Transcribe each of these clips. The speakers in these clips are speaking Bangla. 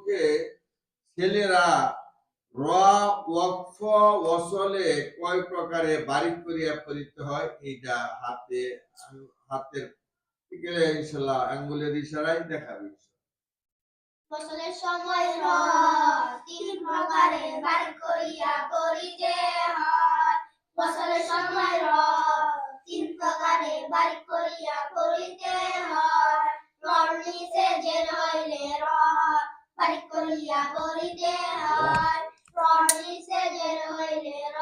ওকে ছেলেরা র ওয়াকফ ওয়াসলে কয় প্রকারে বারিক করিয়া পড়িতে হয় এইটা হাতের গেলে ইনশাআল্লাহ আঙ্গুলের ইশারায় দেখাবে। ফসলের সময় র তিন প্রকারে বারিক করিয়া পড়িতে হয়। ফসলের সময় র তিন প্রকারে বারিক করিয়া পড়িতে হয়। রর নিচে যে রইলে র বারিক করিয়া পড়িতে হয়। রর নিচে যে রইলে র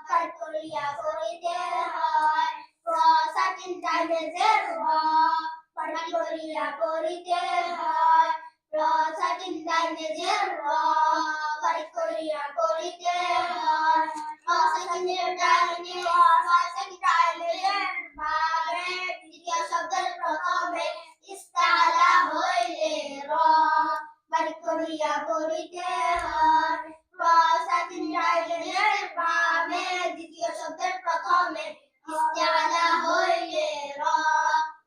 বারিক করিয়া পড়িতে হয়। র সাকিন টাইমে যে র বারিক করিয়া পড়িতে হয়। র সাকিন টাইমে যে র বারিক করিয়া পড়িতে হয়। র সাকিনের টাইমে ভাবে দ্বিতীয় শব্দের প্রথমে ইস্তালা হইলে র বারিক করিয়া পড়িতে হয়। র সাকিন টাইমে ভাবে দ্বিতীয় শব্দের প্রথমে ইস্তালা হইলে র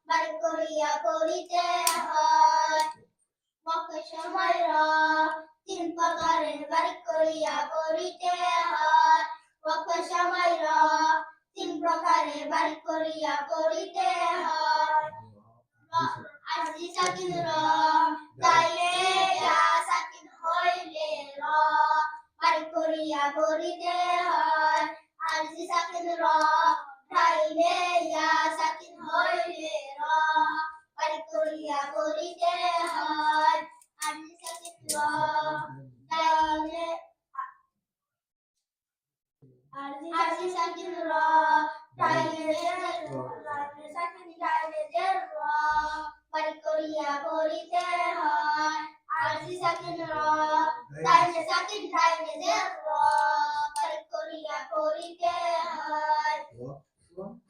বারিক করিয়া পড়িতে হয়। ওয়াকফের সময় র তিন প্রকারে বারিক করিয়া পড়িতে হয়। ওয়াকফের সময় র তিন প্রকারে বারিক করিয়া পড়িতে হয়। আরজি সাকিন র দাইলে ইয়া সাকিন হইলে র বারিক করিয়া পড়িতে হয়। আরজি সাকিন র দাইলে ইয়া সাকিন হইলে র বারিক করিয়া পড়িতে হয়। আরজি সাকিন র দাইলে আরজি সাকিন র দাইলে সাকিন দাইলে যে র বারিক করিয়া পড়িতে হয়। আরজি সাকিন র দাইলে সাকিন দাইলে যে র বারিক করিয়া পড়িতে হয়।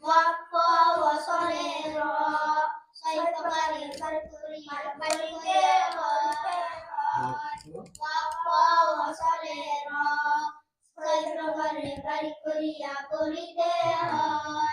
ওয়াকফ ওয়াসলে র ছয় প্রকারে বারিক করিয়া পড়িতে হয়। ওয়াকফ ওয়াসলে র ছয় প্রকারে বারিক করিয়া পড়িতে হয়।